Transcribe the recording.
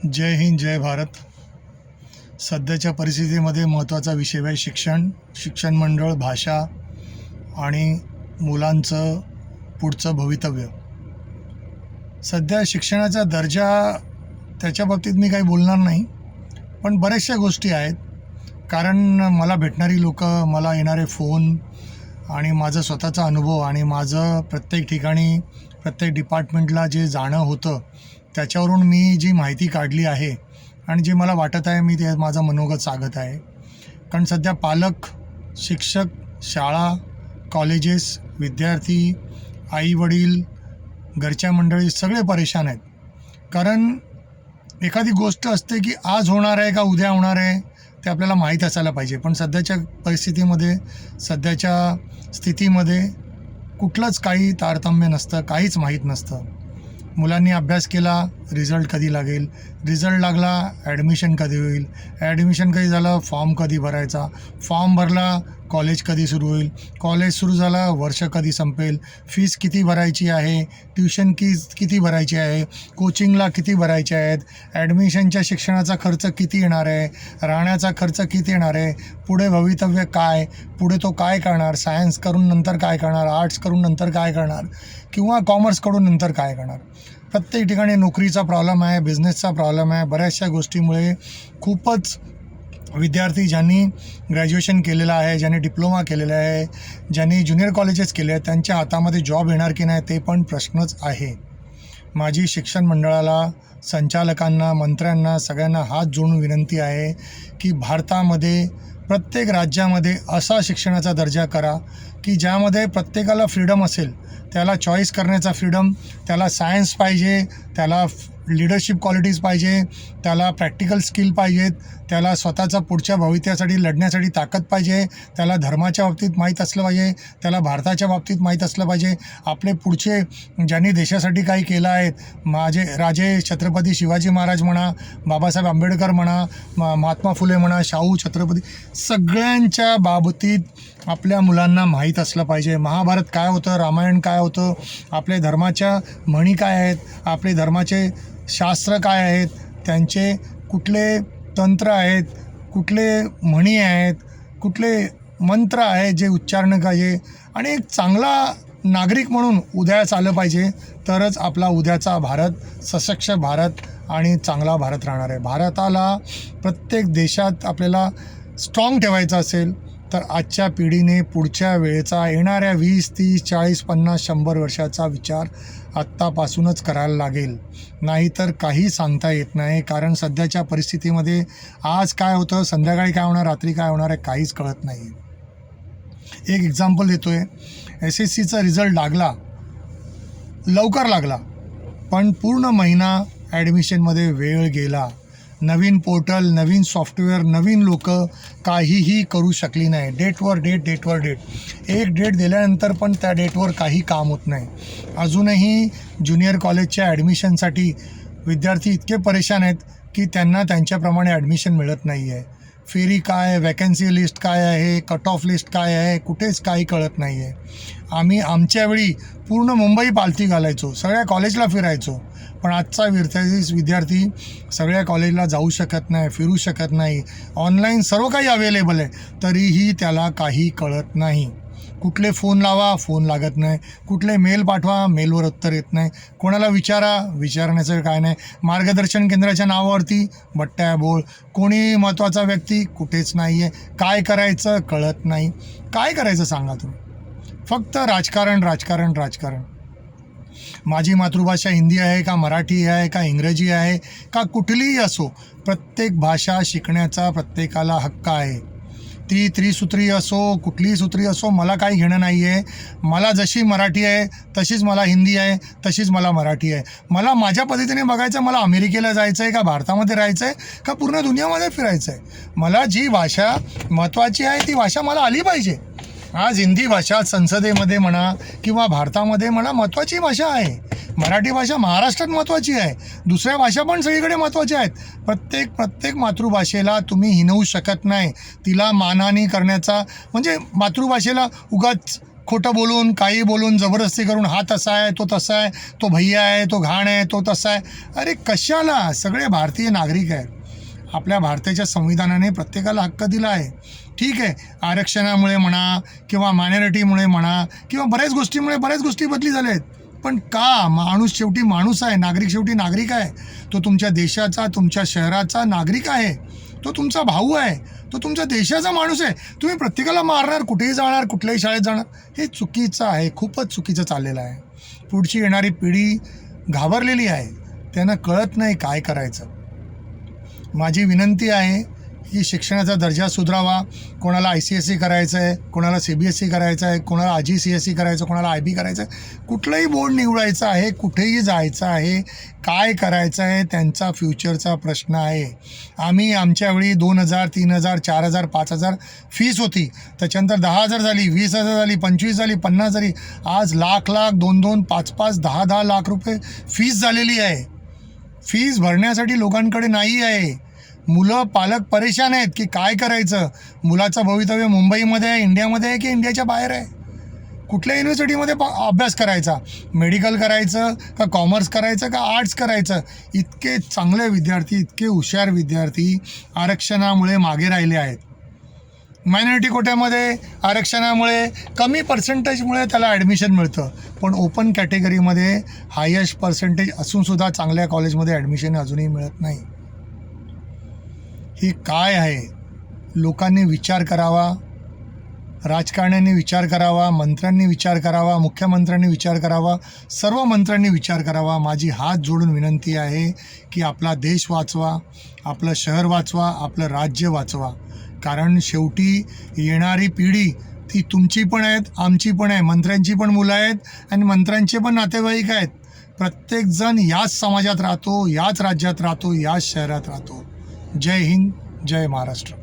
जय हिंद जय भारत. सध्याच्या परिस्थितीमध्ये महत्त्वाचा विषय आहे शिक्षण मंडळ, भाषा आणि मुलांचं पुढचं भवितव्य. सध्या शिक्षणाचा दर्जा त्याच्या बाबतीत मी काही बोलणार नाही, पण बऱ्याचशा गोष्टी आहेत. कारण मला भेटणारी लोकं, मला येणारे फोन आणि माझं स्वतःचा अनुभव आणि माझं प्रत्येक ठिकाणी प्रत्येक डिपार्टमेंटला जे जाणं होतं त्याच्यावरून मी जी माहिती काढली आहे आणि जे मला वाटत आहे मी ते माझं मनोगत सांगत आहे. कारण सध्या पालक, शिक्षक, शाळा, कॉलेजेस, विद्यार्थी, आईवडील, घरच्या मंडळी सगळे परेशान आहेत. कारण एखादी गोष्ट असते की आज होणार आहे का उद्या होणार आहे ते आपल्याला माहीत असायला पाहिजे, पण सध्याच्या परिस्थितीमध्ये, सध्याच्या स्थितीमध्ये कुठलंच काही तारतम्य नसतं, काहीच माहीत नसतं. मुलांनी अभ्यास केला, रिझल्ट कधी लागेल, रिझल्ट लागला, ॲडमिशन कधी होईल, ॲडमिशन कधी झालं, फॉर्म कधी भरायचा, फॉर्म भरला, कॉलेज कधी सुरू होईल, कॉलेज सुरू झालं, वर्ष कधी संपेल, फीस किती भरायची आहे, ट्युशन किती भरायची आहे, कोचिंगला किती भरायचे आहेत, ॲडमिशनच्या शिक्षणाचा खर्च किती येणार आहे, राहण्याचा खर्च किती येणार आहे, पुढे भवितव्य काय, पुढे तो काय करणार, सायन्स करून नंतर काय करणार, आर्ट्स करून नंतर काय करणार, किंवा कॉमर्स करून नंतर काय करणार. प्रत्येक ठिकाणी नोकरीचा प्रॉब्लेम आहे, बिझनेसचा प्रॉब्लेम आहे. बऱ्याचशा गोष्टीमुळे खूपच विद्यार्थी ज्यांनी ग्रॅज्युएशन केलेलं आहे, ज्यांनी डिप्लोमा केलेला आहे, ज्यांनी ज्युनियर कॉलेजेस केले आहेत, त्यांच्या हातामध्ये जॉब येणार की नाही ते पण प्रश्नच आहे. माझी शिक्षण मंडळाला, संचालकांना, मंत्र्यांना, सगळ्यांना हात जोडून विनंती आहे की भारतामध्ये प्रत्येक राज्यामध्ये असा शिक्षणाचा दर्जा करा की ज्यामध्ये प्रत्येकाला फ्रीडम असेल. त्याला चॉईस करण्याचा फ्रीडम, त्याला सायन्स पाहिजे, त्याला लीडरशिप क्वालिटीज पाहिजे, त्याला प्रॅक्टिकल स्किल पाहिजेत, त्याला स्वतःचा पुढच्या भवितव्यासाठी लढण्यासाठी ताकद पाहिजे, त्याला धर्माच्या बाबतीत माहीत असलं पाहिजे, त्याला भारताच्या बाबतीत माहीत असलं पाहिजे. आपले पुढचे ज्यांनी देशासाठी काही केलं आहेत, माझे राजे छत्रपती शिवाजी महाराज म्हणा, बाबासाहेब आंबेडकर म्हणा, महात्मा फुले म्हणा, शाहू छत्रपती, सगळ्यांच्या बाबतीत आपल्या मुलांना माहीत असलं पाहिजे. महाभारत काय होतं, रामायण काय होतं, आपल्या धर्माच्या म्हणी काय आहेत, आपले धर्माचे शास्त्र काय आहेत, त्यांचे कुठले तंत्र आहेत, कुठले म्हणी आहेत, कुठले मंत्र आहेत जे उच्चारण पाहिजे. आणि एक चांगला नागरिक म्हणून उदयास आलं पाहिजे, तरच आपला उद्याचा भारत सशक्त भारत आणि चांगला भारत राहणार आहे. भारताला प्रत्येक देशात आपल्याला स्ट्रॉंग ठेवायचं असेल तर आजच्या पिढीने पुढच्या वेळेचा, येणाऱ्या 20, 30, 40, 50, 100 वर्षाचा विचार आत्तापासूनच करायला लागेल. नाहीतर काही सांगता येत नाही. कारण सध्याच्या परिस्थितीमध्ये आज काय होतं, संध्याकाळी काय होणार, रात्री काय होणार आहे, काहीच कळत नाही. एक एक्झाम्पल देतो आहे. SSCचा रिझल्ट लागला, लवकर लागला, पण पूर्ण महिना ॲडमिशनमध्ये वेळ गेला. नवीन पोर्टल, नवीन सॉफ्टवेअर, नवीन लोक, काहीही करू शकली नाही. डेटवर डेट. एक डेट दिल्यानंतर पण त्या डेटवर काही काम होत नाही. अजूनही ज्युनियर कॉलेजच्या ॲडमिशनसाठी विद्यार्थी इतके परेशान आहेत की त्यांना त्यांच्याप्रमाणे ॲडमिशन मिळत नाही आहे. फेरी काय, वॅकन्सी लिस्ट काय आहे, कट ऑफ लिस्ट काय आहे, कुठेच काही कळत नाही आहे. आम्ही आमच्या वेळी पूर्ण मुंबई पालथी घालायचो, सगळ्या कॉलेजला फिरायचो, पण आजचा विद्यार्थी सगळ्या कॉलेजला जाऊ शकत नाही, फिरू शकत नाही. ऑनलाईन सर्व काही अवेलेबल आहे, तरीही त्याला काही कळत नाही. कुठले फोन लावा, फोन लागत नाही. कुठले मेल पाठवा, मेलवर उत्तर येत नाही. कोणाला विचारण्याचं काय नाही. मार्गदर्शन केंद्राच्या नावावरती बट्ट्या बोळ. कोणी महत्त्वाचा व्यक्ती कुठेच नाही आहे. काय करायचं कळत नाही. काय करायचं सांगा तुम्ही. फक्त राजकारण. माझी मातृभाषा हिंदी आहे का, मराठी आहे का, इंग्रजी आहे का, कुठलीही असो, प्रत्येक भाषा शिकण्याचा प्रत्येकाला हक्क आहे. ती त्रिसूत्री असो, कुठलीही सूत्री असो, मला काही घेणं नाही आहे. मला जशी मराठी आहे तशीच मला हिंदी आहे, तशीच मला मराठी आहे. मला माझ्या पद्धतीने बघायचं, मला अमेरिकेला जायचं आहे का भारतामध्ये राहायचं आहे का पूर्ण दुनियामध्ये फिरायचं आहे. मला जी भाषा महत्त्वाची आहे ती भाषा मला आली पाहिजे. आज हिंदी भाषा संसदेमध्ये म्हणा किंवा भारतामध्ये म्हणा महत्त्वाची भाषा आहे. मराठी भाषा महाराष्ट्रात महत्त्वाची आहे. दुसऱ्या भाषा पण सगळीकडे महत्त्वाच्या आहेत. प्रत्येक मातृभाषेला तुम्ही हिणवू शकत नाही. तिला मानहानी करण्याचा म्हणजे मातृभाषेला उगाच खोटं बोलून, काही बोलून, जबरदस्ती करून हा तसा आहे, तो तसा आहे, तो भैया आहे, तो घाण आहे, तो तसा आहे. अरे कशाला? सगळे भारतीय नागरिक आहेत. आपल्या भारताच्या संविधानाने प्रत्येकाला हक्क दिला आहे. ठीक आहे, आरक्षणामुळे म्हणा किंवा मायनॉरिटीमुळे म्हणा किंवा बऱ्याच गोष्टी बदली झाल्या आहेत. पण का? माणूस शेवटी माणूस आहे, नागरिक शेवटी नागरिक आहे. तो तुमच्या देशाचा, तुमच्या शहराचा नागरिक आहे. तो तुमचा भाऊ आहे, तो तुमच्या देशाचा माणूस आहे. तुम्ही प्रत्येकाला मारणार, कुठेही जाणार, कुठल्याही शाळेत जाणार, हे चुकीचं आहे. खूपच चुकीचं चाललेलं आहे. पुढची येणारी पिढी घाबरलेली आहे. त्यांना कळत नाही काय करायचं. माझी विनंती आहे की शिक्षणाचा दर्जा सुधारावा. कोणाला ICSE करायचं आहे, कोणाला CBSE करायचं आहे, कोणाला AG-CSE करायचं, कोणाला IB करायचं आहे. कुठलंही बोर्ड निवडायचं आहे, कुठेही जायचं आहे, काय करायचं आहे त्यांचा फ्युचरचा प्रश्न आहे. आम्ही आमच्या वेळी 2,000, 3,000, 4,000, 5,000 फीस होती. त्याच्यानंतर 10,000 झाली, 20,000 झाली, 25 झाली, 50 झाली. आज लाख, 2-2, 5-5, 10-10 लाख रुपये फीस झालेली आहे. फीस भरण्यासाठी लोकांकडे नाही आहे. मुलं, पालक परेशान आहेत की काय करायचं. मुलाचं भवितव्य मुंबईमध्ये आहे, इंडियामध्ये आहे की इंडियाच्या बाहेर आहे. कुठल्या युनिव्हर्सिटीमध्ये अभ्यास करायचा, मेडिकल करायचं का कॉमर्स करायचं का आर्ट्स करायचं. इतके चांगले विद्यार्थी, इतके हुशार विद्यार्थी आरक्षणामुळे मागे राहिले आहेत. मायनॉरिटी कोट्यामध्ये आरक्षणामुळे कमी पर्सेंटेजमुळे त्याला ॲडमिशन मिळतं, पण ओपन कॅटेगरीमध्ये हायेस्ट पर्सेंटेज असूनसुद्धा चांगल्या कॉलेजमध्ये ॲडमिशन अजूनही मिळत नाही. ही काय आहे? लोकांनी विचार करावा, राजकारण्यांनी विचार करावा, मंत्र्यांनी विचार करावा, मुख्यमंत्र्यांनी विचार करावा, सर्व मंत्र्यांनी विचार करावा. माझी हात जोडून विनंती आहे की आपला देश वाचवा, आपलं शहर वाचवा, आपलं राज्य वाचवा. कारण शेवटी येणारी पिढी ती तुमची पण आहेत, आमची पण आहे, मंत्र्यांची पण मुलं आहेत आणि मंत्र्यांचे पण नातेवाईक आहेत. प्रत्येकजण याच समाजात राहतो, याच राज्यात राहतो, याच शहरात राहतो. जय हिंद, जय महाराष्ट्र.